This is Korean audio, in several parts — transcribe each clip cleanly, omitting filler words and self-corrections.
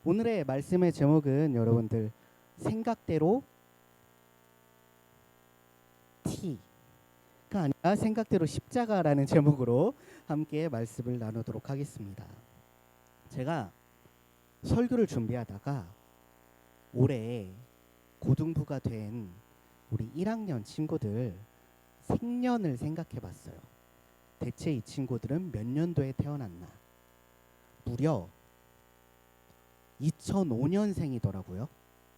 오늘의 말씀의 제목은 여러분들 생각대로 T가 아니라 생각대로 십자가라는 제목으로 함께 말씀을 나누도록 하겠습니다. 제가 설교를 준비하다가 올해 고등부가 된 우리 1학년 친구들 생년을 생각해 봤어요. 대체 이 친구들은 몇 년도에 태어났나? 무려 2005년생이더라고요.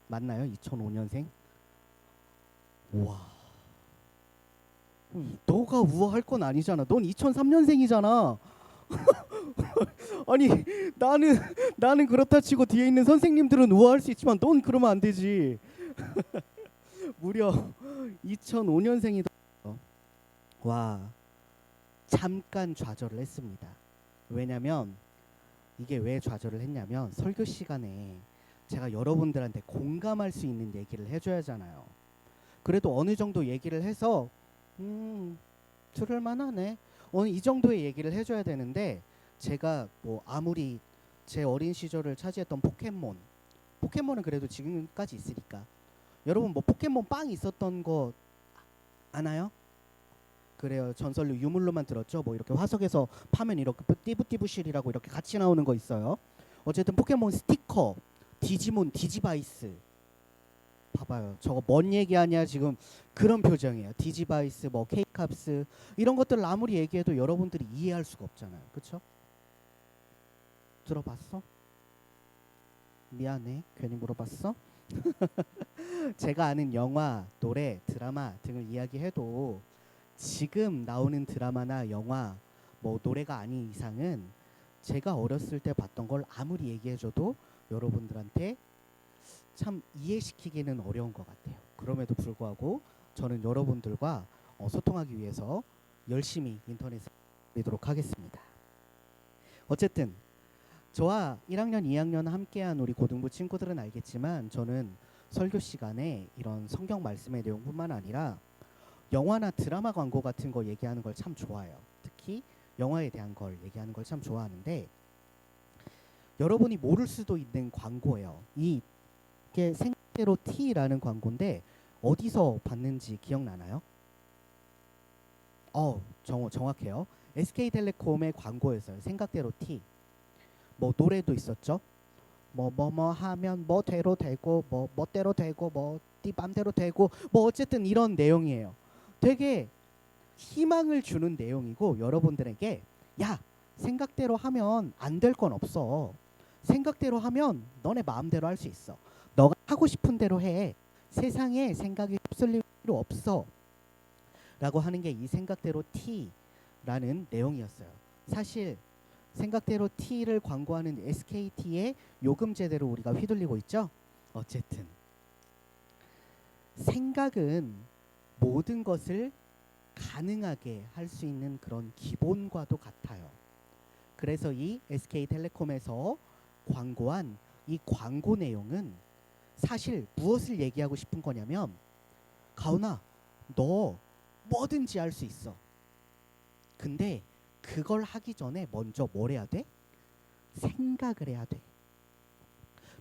맞나요? 2005년생? 와, 너가 우아할 건 아니잖아. 넌 2003년생이잖아. 아니 나는 그렇다 치고 뒤에 있는 선생님들은 우아할 수 있지만 넌 그러면 안 되지. 무려 2005년생이더라고요. 와, 잠깐 좌절을 했습니다. 왜냐면 이게 왜 좌절을 했냐면 설교 시간에 제가 여러분들한테 공감할 수 있는 얘기를 해줘야 하잖아요. 그래도 어느 정도 얘기를 해서 들을 만하네. 이 정도의 얘기를 해줘야 되는데 제가 뭐 아무리 제 어린 시절을 차지했던 포켓몬은 그래도 지금까지 있으니까 여러분 뭐 포켓몬 빵 있었던 거 아나요? 그래요. 전설로 유물로만 들었죠. 뭐 이렇게 화석에서 파면 이렇게 띠부띠부실이라고 이렇게 같이 나오는 거 있어요. 어쨌든 포켓몬 스티커, 디지몬, 디지바이스. 봐봐요. 저거 뭔 얘기하냐 지금 그런 표정이에요. 디지바이스, 뭐 케이캅스 이런 것들을 아무리 얘기해도 여러분들이 이해할 수가 없잖아요. 그렇죠? 들어봤어? 미안해. 괜히 물어봤어? 제가 아는 영화, 노래, 드라마 등을 이야기해도 지금 나오는 드라마나 영화, 뭐 노래가 아닌 이상은 제가 어렸을 때 봤던 걸 아무리 얘기해줘도 여러분들한테 참 이해시키기는 어려운 것 같아요. 그럼에도 불구하고 저는 여러분들과 소통하기 위해서 열심히 인터넷에 드리도록 하겠습니다. 어쨌든 저와 1학년, 2학년 함께한 우리 고등부 친구들은 알겠지만 저는 설교 시간에 이런 성경 말씀의 내용뿐만 아니라 영화나 드라마 광고 같은 거 얘기하는 걸 참 좋아해요. 특히 영화에 대한 걸 얘기하는 걸 참 좋아하는데 여러분이 모를 수도 있는 광고예요. 이게 생각대로 T라는 광고인데 어디서 봤는지 기억나나요? 정확해요. SK텔레콤의 광고였어요. 생각대로 T. 뭐 노래도 있었죠. 뭐 하면 뭐대로 되고 뭐 멋대로 되고 뭐 네 맘대로 되고 뭐 어쨌든 이런 내용이에요. 되게 희망을 주는 내용이고 여러분들에게 야 생각대로 하면 안 될 건 없어. 생각대로 하면 너네 마음대로 할 수 있어. 너가 하고 싶은 대로 해. 세상에 생각이 휩쓸릴 필요 없어. 라고 하는 게 이 생각대로 T라는 내용이었어요. 사실 생각대로 T를 광고하는 SKT의 요금제대로 우리가 휘둘리고 있죠. 어쨌든 생각은 모든 것을 가능하게 할 수 있는 그런 기본과도 같아요. 그래서 이 SK텔레콤에서 광고한 이 광고 내용은 사실 무엇을 얘기하고 싶은 거냐면 가훈아 너 뭐든지 할 수 있어. 근데 그걸 하기 전에 먼저 뭘 해야 돼? 생각을 해야 돼.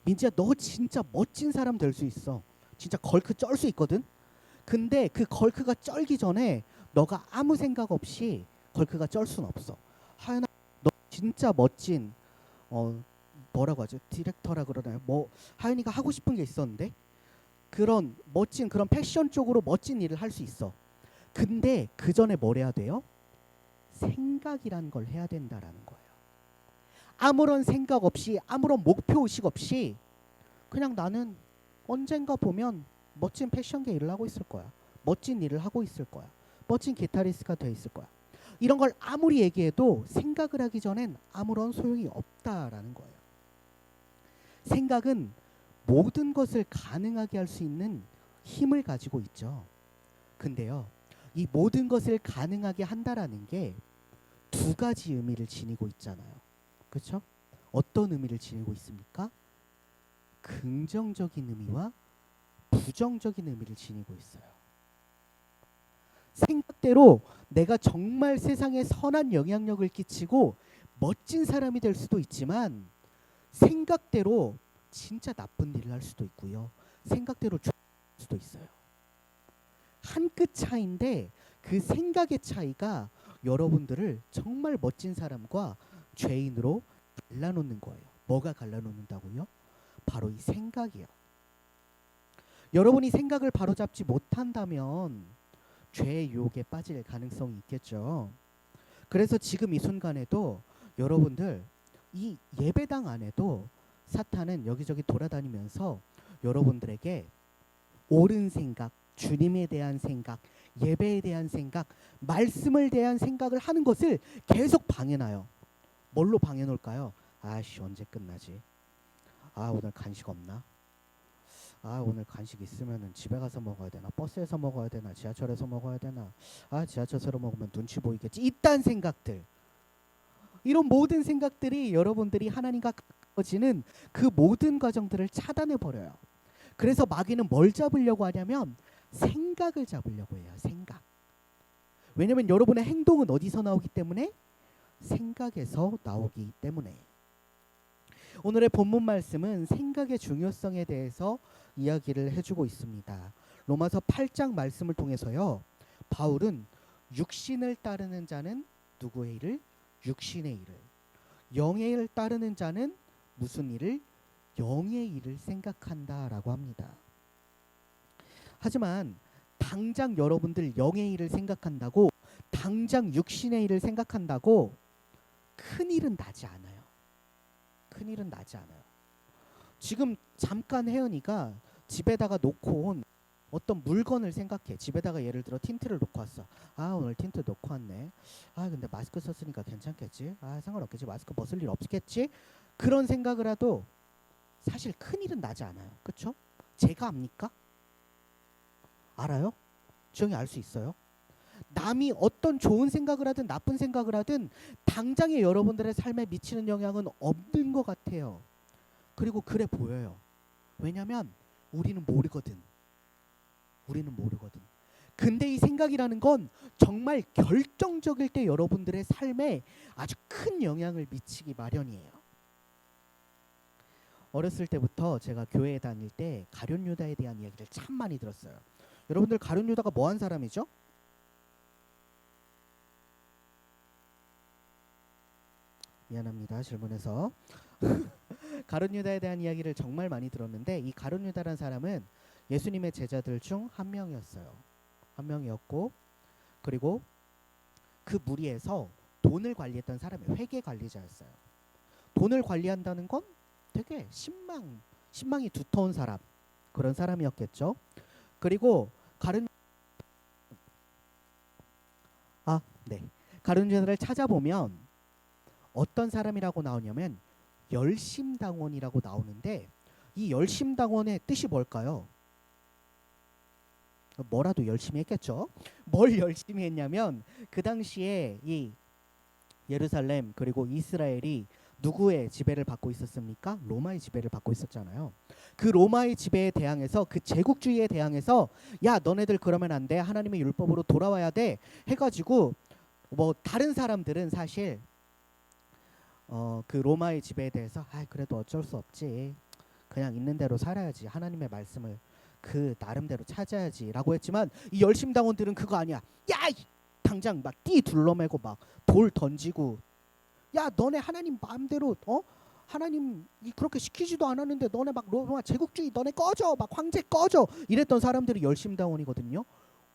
민지야 너 진짜 멋진 사람 될 수 있어. 진짜 걸크 쩔 수 있거든. 근데 그 걸크가 쩔기 전에 너가 아무 생각 없이 걸크가 쩔 수는 없어. 하연아 너 진짜 멋진 뭐라고 하죠? 디렉터라 그러나요? 뭐 하연이가 하고 싶은 게 있었는데 그런 멋진 그런 패션 쪽으로 멋진 일을 할 수 있어. 근데 그 전에 뭘 해야 돼요? 생각이라는 걸 해야 된다라는 거예요. 아무런 생각 없이 아무런 목표 의식 없이 그냥 나는 언젠가 보면 멋진 패션계 일을 하고 있을 거야. 멋진 일을 하고 있을 거야. 멋진 기타리스트가 돼 있을 거야. 이런 걸 아무리 얘기해도 생각을 하기 전엔 아무런 소용이 없다라는 거예요. 생각은 모든 것을 가능하게 할 수 있는 힘을 가지고 있죠. 근데요, 이 모든 것을 가능하게 한다라는 게 두 가지 의미를 지니고 있잖아요. 그렇죠? 어떤 의미를 지니고 있습니까? 긍정적인 의미와 부정적인 의미를 지니고 있어요. 생각대로 내가 정말 세상에 선한 영향력을 끼치고 멋진 사람이 될 수도 있지만 생각대로 진짜 나쁜 일을 할 수도 있고요. 생각대로 죽을 수도 있어요. 한 끗 차이인데 그 생각의 차이가 여러분들을 정말 멋진 사람과 죄인으로 갈라놓는 거예요. 뭐가 갈라놓는다고요? 바로 이 생각이요. 여러분이 생각을 바로잡지 못한다면 죄의 유혹에 빠질 가능성이 있겠죠. 그래서 지금 이 순간에도 여러분들 이 예배당 안에도 사탄은 여기저기 돌아다니면서 여러분들에게 옳은 생각, 주님에 대한 생각, 예배에 대한 생각, 말씀을 대한 생각을 하는 것을 계속 방해놔요. 뭘로 방해놓을까요? 아씨 언제 끝나지? 아 오늘 간식 없나? 아 오늘 간식 있으면은 집에 가서 먹어야 되나? 버스에서 먹어야 되나? 지하철에서 먹어야 되나? 아 지하철에서 먹으면 눈치 보이겠지? 이딴 생각들, 이런 모든 생각들이 여러분들이 하나님과 가까워지는 그 모든 과정들을 차단해 버려요. 그래서 마귀는 뭘 잡으려고 하냐면 생각을 잡으려고 해요. 생각. 왜냐면 여러분의 행동은 어디서 나오기 때문에? 생각에서 나오기 때문에. 오늘의 본문 말씀은 생각의 중요성에 대해서 이야기를 해주고 있습니다. 로마서 8장 말씀을 통해서요, 바울은 육신을 따르는 자는 누구의 일을? 육신의 일을. 영의 일을 따르는 자는 무슨 일을? 영의 일을 생각한다라고 합니다. 하지만 당장 여러분들 영의 일을 생각한다고, 당장 육신의 일을 생각한다고 큰 일은 나지 않아요. 큰 일은 나지 않아요. 지금 잠깐 혜연이가 집에다가 놓고 온 어떤 물건을 생각해. 집에다가 예를 들어 틴트를 놓고 왔어. 아 오늘 틴트 놓고 왔네. 아 근데 마스크 썼으니까 괜찮겠지. 아 상관없겠지. 마스크 벗을 일 없겠지. 그런 생각을 해도 사실 큰 일은 나지 않아요. 그렇죠? 제가 압니까? 알아요? 조용히 알 수 있어요? 남이 어떤 좋은 생각을 하든 나쁜 생각을 하든 당장에 여러분들의 삶에 미치는 영향은 없는 것 같아요. 그리고 그래 보여요. 왜냐면 우리는 모르거든. 우리는 모르거든. 근데 이 생각이라는 건 정말 결정적일 때 여러분들의 삶에 아주 큰 영향을 미치기 마련이에요. 어렸을 때부터 제가 교회에 다닐 때 가룟 유다에 대한 이야기를 참 많이 들었어요. 여러분들 가룟 유다가 뭐한 사람이죠? 미안합니다. 질문해서. 가룟 유다에 대한 이야기를 정말 많이 들었는데, 이 가룟 유다라는 사람은 예수님의 제자들 중 한 명이었어요. 한 명이었고, 그리고 그 무리에서 돈을 관리했던 사람이 회계 관리자였어요. 돈을 관리한다는 건 되게 신망이 두터운 사람, 그런 사람이었겠죠. 그리고 가룟 가룟 유다를 찾아보면 어떤 사람이라고 나오냐면 열심당원이라고 나오는데, 이 열심당원의 뜻이 뭘까요? 뭐라도 열심히 했겠죠. 뭘 열심히 했냐면 그 당시에 이 예루살렘 그리고 이스라엘이 누구의 지배를 받고 있었습니까? 로마의 지배를 받고 있었잖아요. 그 로마의 지배에 대항해서, 그 제국주의에 대항해서, 야 너네들 그러면 안 돼, 하나님의 율법으로 돌아와야 돼 해가지고, 뭐 다른 사람들은 사실 그 로마의 지배에 대해서 그래도 어쩔 수 없지, 그냥 있는 대로 살아야지, 하나님의 말씀을 그 나름대로 찾아야지 라고 했지만, 이 열심당원들은 그거 아니야. 야 당장 막 띠 둘러매고 막 돌 던지고, 야 너네 하나님 마음대로 하나님이 그렇게 시키지도 않았는데 너네 막 로마 제국주의 너네 꺼져, 막 황제 꺼져, 이랬던 사람들이 열심당원이거든요.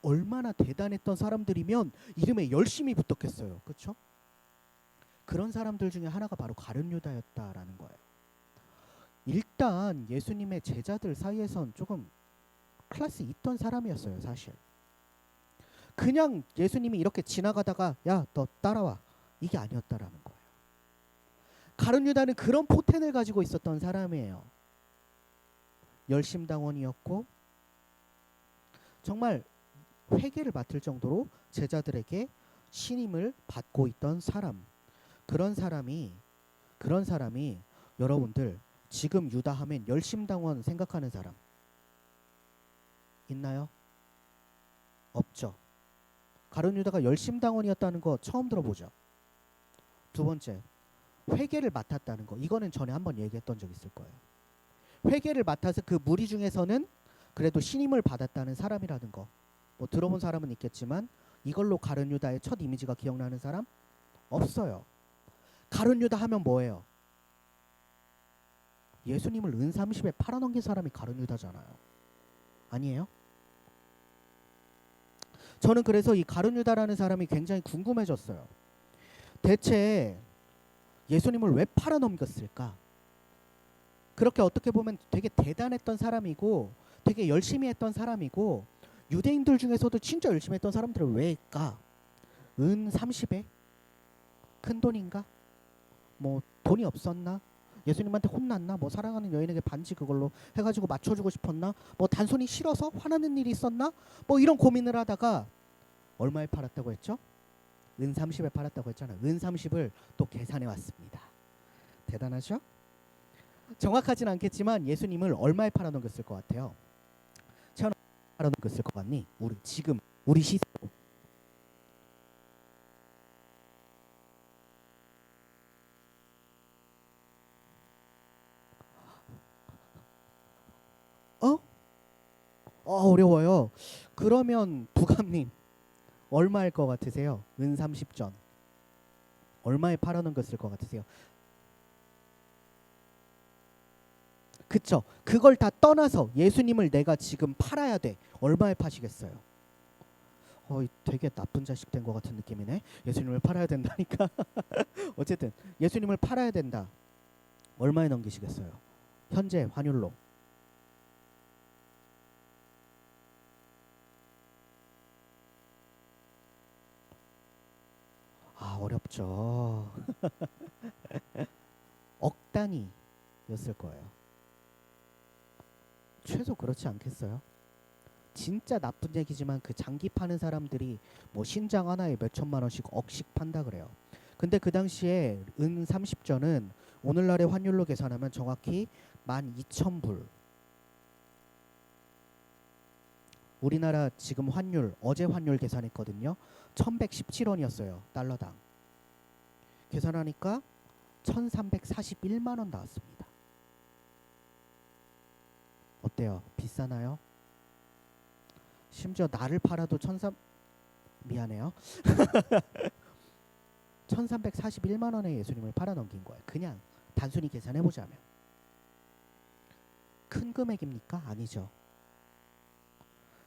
얼마나 대단했던 사람들이면 이름에 열심히 붙었겠어요. 그렇죠? 그런 사람들 중에 하나가 바로 가룟 유다였다라는 거예요. 일단 예수님의 제자들 사이에선 조금 클래스 있던 사람이었어요. 사실 그냥 예수님이 이렇게 지나가다가 야 너 따라와, 이게 아니었다라는 거예요. 가룟 유다는 그런 포텐을 가지고 있었던 사람이에요. 열심당원이었고 정말 회개를 맡을 정도로 제자들에게 신임을 받고 있던 사람. 그런 사람이 여러분들 지금 유다 하면 열심당원 생각하는 사람 있나요? 없죠. 가룟 유다가 열심당원이었다는 거 처음 들어보죠. 두 번째, 회개를 맡았다는 거, 이거는 전에 한번 얘기했던 적 있을 거예요. 회개를 맡아서 그 무리 중에서는 그래도 신임을 받았다는 사람이라는 거. 뭐 들어본 사람은 있겠지만 이걸로 가룟 유다의 첫 이미지가 기억나는 사람 없어요. 가룟 유다 하면 뭐예요? 예수님을 은 30에 팔아넘긴 사람이 가룟 유다잖아요. 아니에요? 저는 그래서 이 가룟 유다라는 사람이 굉장히 궁금해졌어요. 대체 예수님을 왜 팔아넘겼을까? 그렇게 어떻게 보면 되게 대단했던 사람이고 되게 열심히 했던 사람이고 유대인들 중에서도 진짜 열심히 했던 사람들을 왜일까? 은 30에? 큰 돈인가? 뭐 돈이 없었나? 예수님한테 혼났나? 뭐 사랑하는 여인에게 반지 그걸로 해가지고 맞춰주고 싶었나? 뭐 단순히 싫어서 화나는 일이 있었나? 뭐 이런 고민을 하다가 얼마에 팔았다고 했죠? 은 30에 팔았다고 했잖아요. 은 30을 또 계산해 왔습니다. 대단하죠? 정확하진 않겠지만 예수님을 얼마에 팔아넘겼을 것 같아요? 채연 팔아넘겼을 것 같니? 우리 지금 우리 시세로. 어? 어려워요. 그러면 부감님 얼마일 것 같으세요? 은 30전 얼마에 팔아넘겼을 것 같으세요? 그쵸? 그걸 다 떠나서 예수님을 내가 지금 팔아야 돼. 얼마에 파시겠어요? 되게 나쁜 자식 된 것 같은 느낌이네. 예수님을 팔아야 된다니까. 어쨌든 예수님을 팔아야 된다. 얼마에 넘기시겠어요? 현재 환율로. 어렵죠. 억 단위였을 거예요. 최소 그렇지 않겠어요? 진짜 나쁜 얘기지만 그 장기 파는 사람들이 뭐 신장 하나에 몇 천만 원씩 억씩 판다 그래요. 근데 그 당시에 은 30전은 오늘날의 환율로 계산하면 정확히 12,000불. 우리나라 지금 환율 어제 환율 계산했거든요. 1117원이었어요. 달러당. 계산하니까 1341만 원 나왔습니다. 어때요? 비싸나요? 심지어 나를 팔아도 미안해요. 1341만 원에 예수님을 팔아넘긴 거예요. 그냥 단순히 계산해보자면. 큰 금액입니까? 아니죠.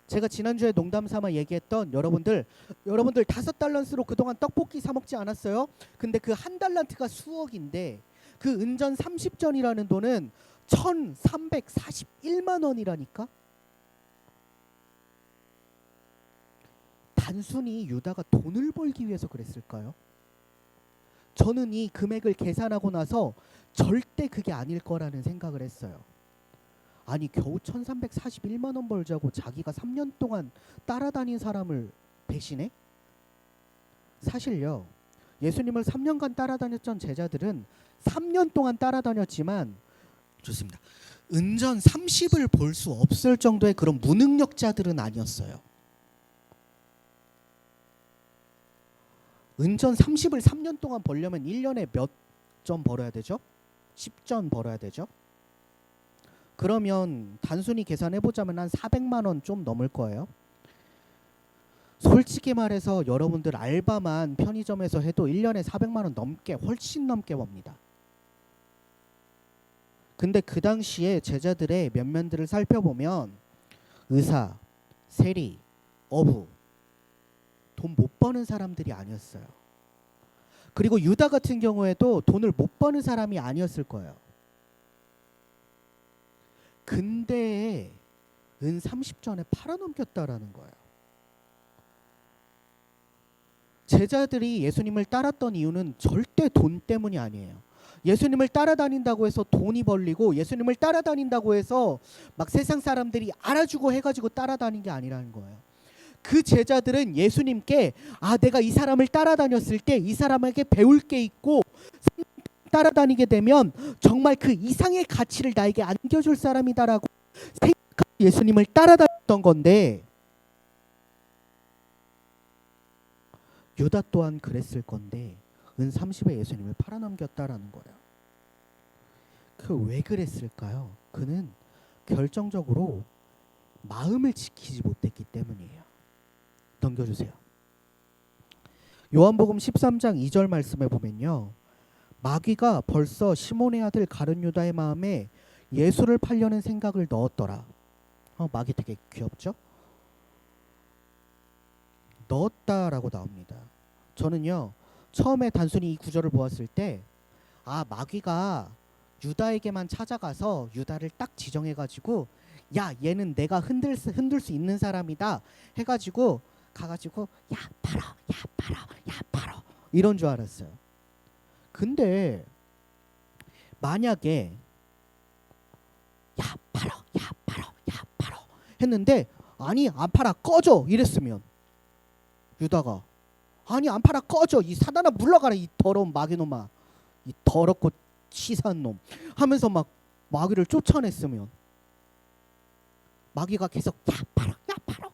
제가 지난주에 농담 삼아 얘기했던 여러분들 5달란트로 그동안 떡볶이 사 먹지 않았어요? 근데 그 한 달란트가 수억인데 그 은전 30전이라는 돈은 1341만 원이라니까? 단순히 유다가 돈을 벌기 위해서 그랬을까요? 저는 이 금액을 계산하고 나서 절대 그게 아닐 거라는 생각을 했어요. 아니 겨우 1341만 원 벌자고 자기가 3년 동안 따라다닌 사람을 배신해? 사실요. 예수님을 3년간 따라다녔던 제자들은 3년 동안 따라다녔지만 좋습니다. 은전 30을 볼 수 없을 정도의 그런 무능력자들은 아니었어요. 은전 30을 3년 동안 벌려면 1년에 몇 전 벌어야 되죠? 10전 벌어야 되죠? 그러면 단순히 계산해보자면 한 400만 원 좀 넘을 거예요. 솔직히 말해서 여러분들 알바만 편의점에서 해도 1년에 400만 원 넘게 훨씬 넘게 법니다. 근데 그 당시에 제자들의 면면들을 살펴보면 의사, 세리, 어부 돈 못 버는 사람들이 아니었어요. 그리고 유다 같은 경우에도 돈을 못 버는 사람이 아니었을 거예요. 근데 은 30전에 팔아넘겼다라는 거예요. 제자들이 예수님을 따랐던 이유는 절대 돈 때문이 아니에요. 예수님을 따라다닌다고 해서 돈이 벌리고 예수님을 따라다닌다고 해서 막 세상 사람들이 알아주고 해가지고 따라다닌 게 아니라는 거예요. 그 제자들은 예수님께 내가 이 사람을 따라다녔을 때 이 사람에게 배울 게 있고 따라다니게 되면 정말 그 이상의 가치를 나에게 안겨줄 사람이다라고 생각하고 예수님을 따라다녔던 건데 유다 또한 그랬을 건데 은 30에 예수님을 팔아넘겼다라는 거예요. 그 왜 그랬을까요? 그는 결정적으로 마음을 지키지 못했기 때문이에요. 넘겨주세요. 요한복음 13장 2절 말씀에 보면요, 마귀가 벌써 시몬의 아들 가룟 유다의 마음에 예수를 팔려는 생각을 넣었더라. 마귀 되게 귀엽죠? 넣었다라고 나옵니다. 저는요, 처음에 단순히 이 구절을 보았을 때 마귀가 유다에게만 찾아가서 유다를 딱 지정해가지고, 야, 얘는 내가 흔들 수 있는 사람이다 해가지고 가가지고 야 팔어, 야 팔어, 야 팔어 이런 줄 알았어요. 근데 만약에 야 팔어, 야 팔어, 야 팔어 했는데 아니 안 팔아 꺼져 이랬으면, 유다가 아니 안 팔아 꺼져, 이 사단아 물러가라, 이 더러운 마귀놈아, 이 더럽고 치사한 놈 하면서 막 마귀를 쫓아냈으면, 마귀가 계속 야 팔어, 야 팔어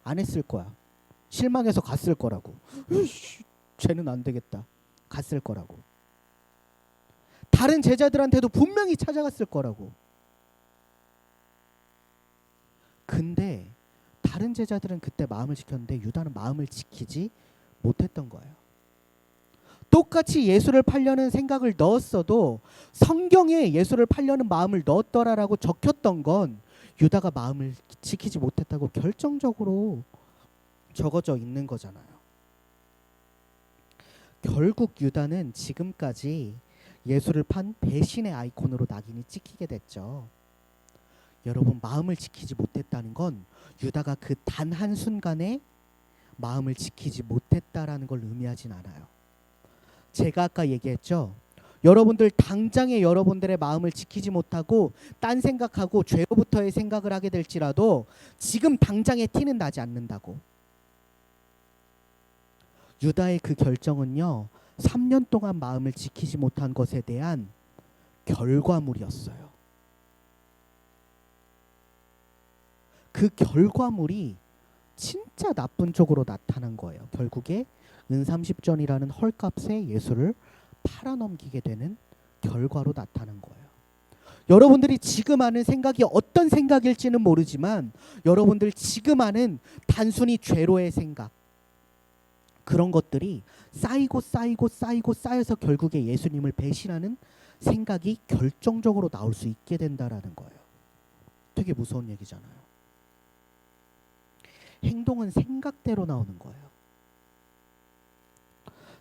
안 했을 거야. 실망해서 갔을 거라고. 쟤는 안 되겠다. 갔을 거라고. 다른 제자들한테도 분명히 찾아갔을 거라고. 근데 다른 제자들은 그때 마음을 지켰는데 유다는 마음을 지키지 못했던 거예요. 똑같이 예수를 팔려는 생각을 넣었어도 성경에 예수를 팔려는 마음을 넣었더라라고 적혔던 건 유다가 마음을 지키지 못했다고 결정적으로 적어져 있는 거잖아요. 결국 유다는 지금까지 예수를 판 배신의 아이콘으로 낙인이 찍히게 됐죠. 여러분, 마음을 지키지 못했다는 건 유다가 그 단 한순간에 마음을 지키지 못했다라는 걸 의미하진 않아요. 제가 아까 얘기했죠. 여러분들 당장에 여러분들의 마음을 지키지 못하고 딴 생각하고 죄로부터의 생각을 하게 될지라도 지금 당장에 티는 나지 않는다고. 유다의 그 결정은요, 3년 동안 마음을 지키지 못한 것에 대한 결과물이었어요. 그 결과물이 진짜 나쁜 쪽으로 나타난 거예요. 결국에 은삼십전이라는 헐값에 예수를 팔아넘기게 되는 결과로 나타난 거예요. 여러분들이 지금 하는 생각이 어떤 생각일지는 모르지만 여러분들 지금 하는 단순히 죄로의 생각, 그런 것들이 쌓이고 쌓여서 결국에 예수님을 배신하는 생각이 결정적으로 나올 수 있게 된다라는 거예요. 되게 무서운 얘기잖아요. 행동은 생각대로 나오는 거예요.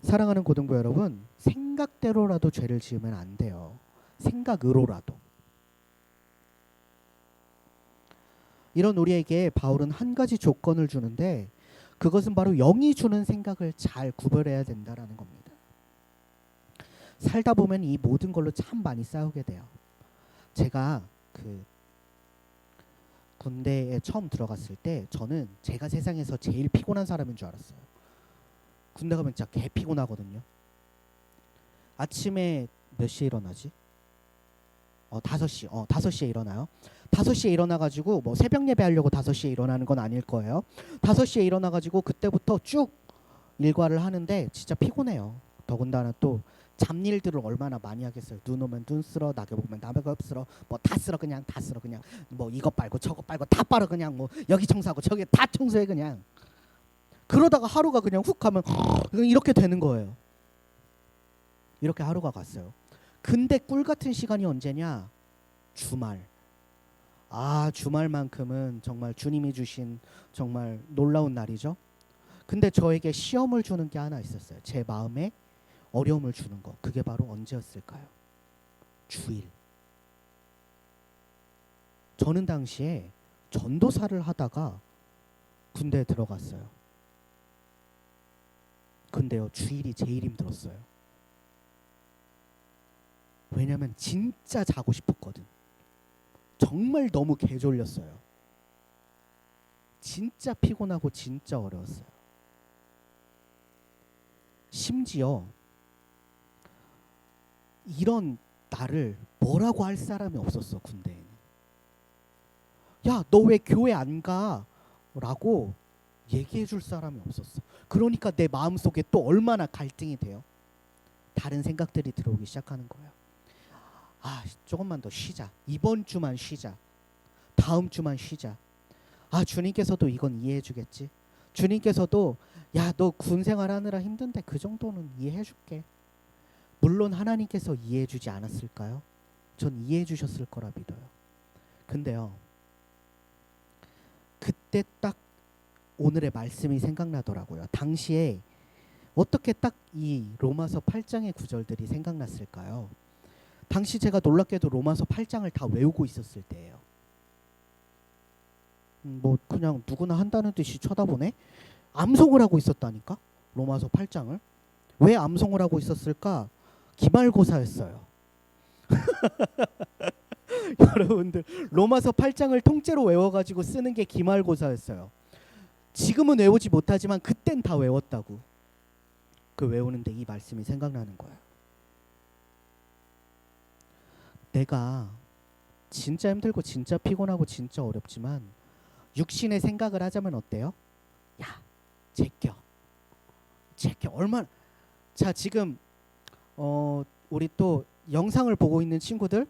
사랑하는 고등부 여러분, 생각대로라도 죄를 지으면 안 돼요. 생각으로라도. 이런 우리에게 바울은 한 가지 조건을 주는데, 그것은 바로 영이 주는 생각을 잘 구별해야 된다라는 겁니다. 살다 보면 이 모든 걸로 참 많이 싸우게 돼요. 제가 군대에 처음 들어갔을 때 저는 제가 세상에서 제일 피곤한 사람인 줄 알았어요. 군대 가면 진짜 개 피곤하거든요. 아침에 몇 시에 일어나지? 5시. 5시에 일어나요. 5시에 일어나가지고 뭐 새벽 예배 하려고 5시에 일어나는 건 아닐 거예요. 5시에 일어나가지고 그때부터 쭉 일과를 하는데 진짜 피곤해요. 더군다나 또 잡일들을 얼마나 많이 하겠어요. 눈 오면 눈 쓸어, 낙엽 오면 낙엽 쓸어, 뭐 다 쓸어, 그냥 다 쓸어, 그냥 뭐 이거 빨고 저거 빨고 다 빨아, 그냥 뭐 여기 청소하고 저기 다 청소해, 그냥. 그러다가 하루가 그냥 훅 가면 이렇게 되는 거예요. 이렇게 하루가 갔어요. 근데 꿀 같은 시간이 언제냐? 주말. 주말만큼은 정말 주님이 주신 정말 놀라운 날이죠. 근데 저에게 시험을 주는 게 하나 있었어요. 제 마음에 어려움을 주는 거. 그게 바로 언제였을까요? 주일. 저는 당시에 전도사를 하다가 군대에 들어갔어요. 근데요, 주일이 제일 힘들었어요. 왜냐면 진짜 자고 싶었거든. 정말 너무 개졸렸어요. 진짜 피곤하고 진짜 어려웠어요. 심지어 이런 나를 뭐라고 할 사람이 없었어, 군대에는. 야, 너 왜 교회 안 가? 라고 얘기해 줄 사람이 없었어. 그러니까 내 마음속에 또 얼마나 갈등이 돼요. 다른 생각들이 들어오기 시작하는 거예요. 조금만 더 쉬자. 이번 주만 쉬자. 다음 주만 쉬자. 주님께서도 이건 이해해 주겠지. 주님께서도 야, 너 군 생활하느라 힘든데 그 정도는 이해해 줄게. 물론 하나님께서 이해해 주지 않았을까요? 전 이해해 주셨을 거라 믿어요. 근데요, 그때 딱 오늘의 말씀이 생각나더라고요. 당시에 어떻게 딱 이 로마서 8장의 구절들이 생각났을까요? 당시 제가 놀랍게도 로마서 8장을 다 외우고 있었을 때예요. 뭐 그냥 누구나 한다는 듯이 쳐다보네. 암송을 하고 있었다니까. 로마서 8장을. 왜 암송을 하고 있었을까? 기말고사였어요. 여러분들 로마서 8장을 통째로 외워가지고 쓰는 게 기말고사였어요. 지금은 외우지 못하지만 그땐 다 외웠다고. 그 외우는데 이 말씀이 생각나는 거예요. 내가 진짜 힘들고 진짜 피곤하고 진짜 어렵지만 육신의 생각을 하자면 어때요? 야, 제껴 얼마나. 자, 지금 우리 또 영상을 보고 있는 친구들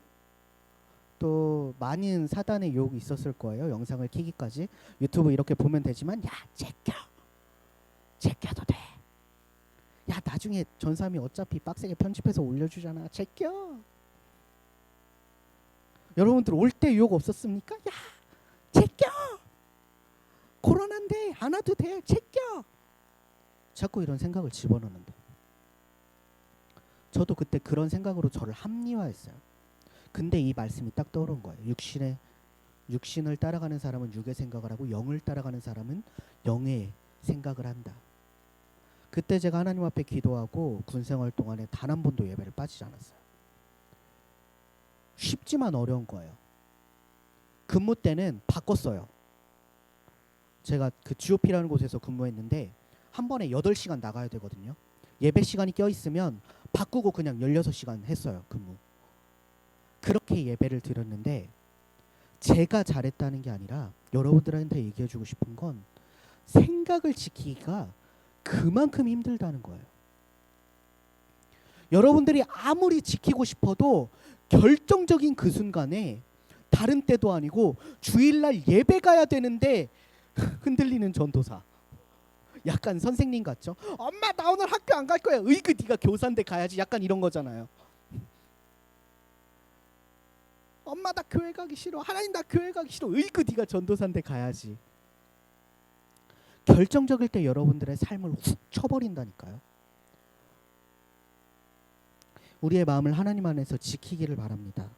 또 많은 사단의 유혹이 있었을 거예요. 영상을 키기까지 유튜브 이렇게 보면 되지만 야, 제껴도 돼. 야, 나중에 전삼이 어차피 빡세게 편집해서 올려주잖아. 제껴. 여러분들 올 때 유혹 없었습니까? 야, 제껴. 코로나인데 안 와도 돼. 제껴. 자꾸 이런 생각을 집어넣는다. 저도 그때 그런 생각으로 저를 합리화했어요. 근데 이 말씀이 딱 떠오른 거예요. 육신을 따라가는 사람은 육의 생각을 하고 영을 따라가는 사람은 영의 생각을 한다. 그때 제가 하나님 앞에 기도하고 군생활 동안에 단 한 번도 예배를 빠지지 않았어요. 쉽지만 어려운 거예요. 근무 때는 바꿨어요. 제가 그 GOP라는 곳에서 근무했는데 한 번에 8시간 나가야 되거든요. 예배 시간이 껴있으면 바꾸고 그냥 16시간 했어요. 근무. 그렇게 예배를 드렸는데 제가 잘했다는 게 아니라 여러분들한테 얘기해주고 싶은 건 생각을 지키기가 그만큼 힘들다는 거예요. 여러분들이 아무리 지키고 싶어도 결정적인 그 순간에 다른 때도 아니고 주일날 예배 가야 되는데 흔들리는 전도사. 약간 선생님 같죠? 엄마 나 오늘 학교 안 갈 거야. 으이그 네가 교사인데 가야지. 약간 이런 거잖아요. 엄마 나 교회 가기 싫어. 하나님 나 교회 가기 싫어. 으이그 네가 전도사인데 가야지. 결정적일 때 여러분들의 삶을 훅 쳐버린다니까요. 우리의 마음을 하나님 안에서 지키기를 바랍니다.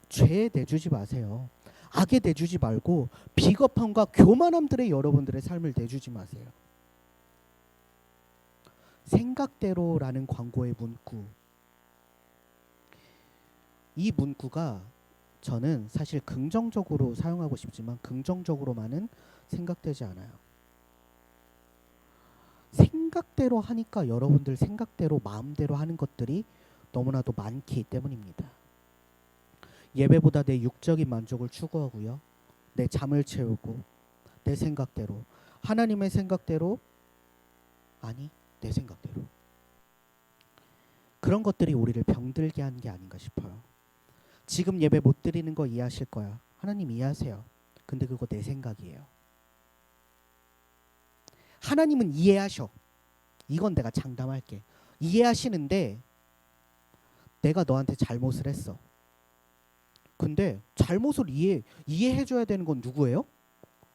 죄에 내주지 마세요. 악에 내주지 말고 비겁함과 교만함들의 여러분들의 삶을 내주지 마세요. 생각대로라는 광고의 문구. 이 문구가 저는 사실 긍정적으로 사용하고 싶지만 긍정적으로만은 생각되지 않아요. 생각대로 하니까 여러분들 생각대로 마음대로 하는 것들이 너무나도 많기 때문입니다. 예배보다 내 육적인 만족을 추구하고요. 내 잠을 채우고 내 생각대로, 하나님의 생각대로, 아니 내 생각대로. 그런 것들이 우리를 병들게 한 게 아닌가 싶어요. 지금 예배 못 드리는 거 이해하실 거야. 하나님 이해하세요. 근데 그거 내 생각이에요. 하나님은 이해하셔. 이건 내가 장담할게. 이해하시는데 내가 너한테 잘못을 했어. 근데 잘못을 이해해줘야 되는 건 누구예요?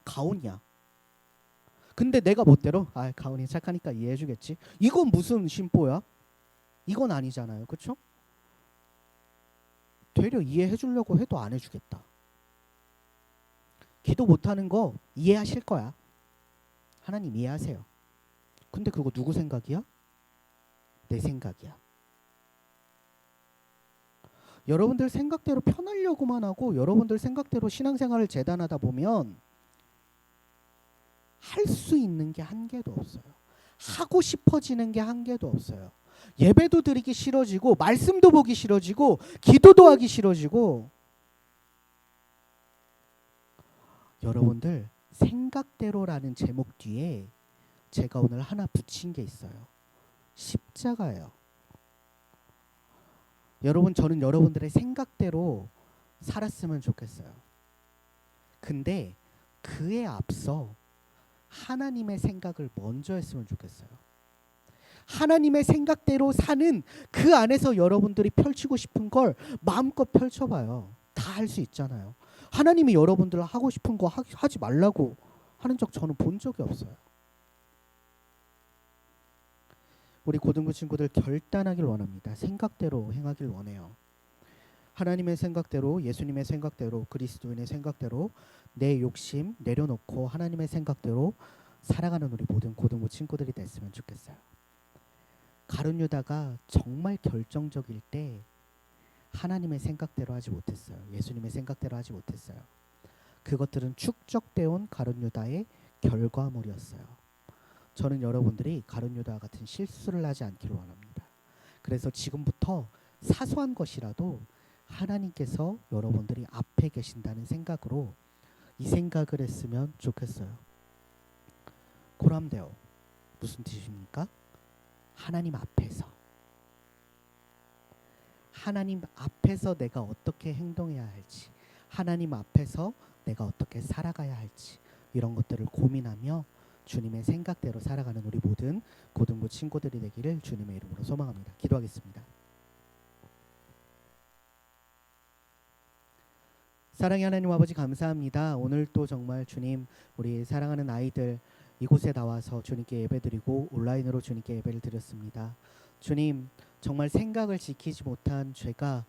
가온이야. 근데 내가 멋대로 가온이 착하니까 이해해주겠지. 이건 무슨 심보야? 이건 아니잖아요. 그렇죠? 되려 이해해주려고 해도 안 해주겠다. 기도 못하는 거 이해하실 거야. 하나님 이해하세요. 근데 그거 누구 생각이야? 내 생각이야. 여러분들 생각대로 편하려고만 하고 여러분들 생각대로 신앙생활을 재단하다 보면 할 수 있는 게 한 개도 없어요. 하고 싶어지는 게 한 개도 없어요. 예배도 드리기 싫어지고 말씀도 보기 싫어지고 기도도 하기 싫어지고. 여러분들 생각대로라는 제목 뒤에 제가 오늘 하나 붙인 게 있어요. 십자가예요. 여러분, 저는 여러분들의 생각대로 살았으면 좋겠어요. 근데 그에 앞서 하나님의 생각을 먼저 했으면 좋겠어요. 하나님의 생각대로 사는 그 안에서 여러분들이 펼치고 싶은 걸 마음껏 펼쳐봐요. 다 할 수 있잖아요. 하나님이 여러분들 하고 싶은 거 하지 말라고 하는 적 저는 본 적이 없어요. 우리 고등부 친구들 결단하길 원합니다. 생각대로 행하길 원해요. 하나님의 생각대로, 예수님의 생각대로, 그리스도인의 생각대로 내 욕심 내려놓고 하나님의 생각대로 살아가는 우리 모든 고등부 친구들이 됐으면 좋겠어요. 가룟 유다가 정말 결정적일 때 하나님의 생각대로 하지 못했어요. 예수님의 생각대로 하지 못했어요. 그것들은 축적되어 온 가룟 유다의 결과물이었어요. 저는 여러분들이 가룟 유다와 같은 실수를 하지 않기를 원합니다. 그래서 지금부터 사소한 것이라도 하나님께서 여러분들이 앞에 계신다는 생각으로 이 생각을 했으면 좋겠어요. 고람데오 무슨 뜻입니까? 하나님 앞에서 내가 어떻게 행동해야 할지, 하나님 앞에서 내가 어떻게 살아가야 할지, 이런 것들을 고민하며 주님의 생각대로 살아가는 우리 모든 고등부 친구들이 되기를 주님의 이름으로 소망합니다. 기도하겠습니다. 사랑의 하나님 아버지, 감사합니다. 오늘 또 정말 주님, 우리 사랑하는 아이들 이곳에 나와서 주님께 예배드리고 온라인으로 주님께 예배를 드렸습니다. 주님, 정말 생각을 지키지 못한 죄가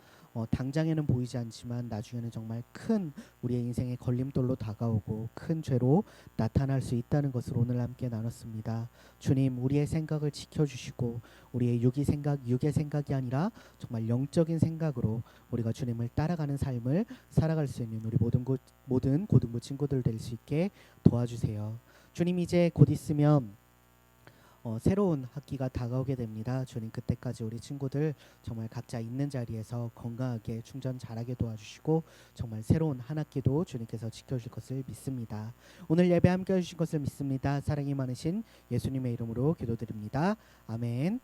당장에는 보이지 않지만 나중에는 정말 큰 우리의 인생의 걸림돌로 다가오고 큰 죄로 나타날 수 있다는 것을 오늘 함께 나눴습니다. 주님, 우리의 생각을 지켜주시고 우리의 육의 생각이 아니라 정말 영적인 생각으로 우리가 주님을 따라가는 삶을 살아갈 수 있는 우리 모든 고등부 친구들 될 수 있게 도와주세요. 주님, 이제 곧 있으면 새로운 학기가 다가오게 됩니다. 주님, 그때까지 우리 친구들 정말 각자 있는 자리에서 건강하게 충전 잘하게 도와주시고 정말 새로운 한 학기도 주님께서 지켜줄 것을 믿습니다. 오늘 예배 함께 해주신 것을 믿습니다. 사랑이 많으신 예수님의 이름으로 기도드립니다. 아멘.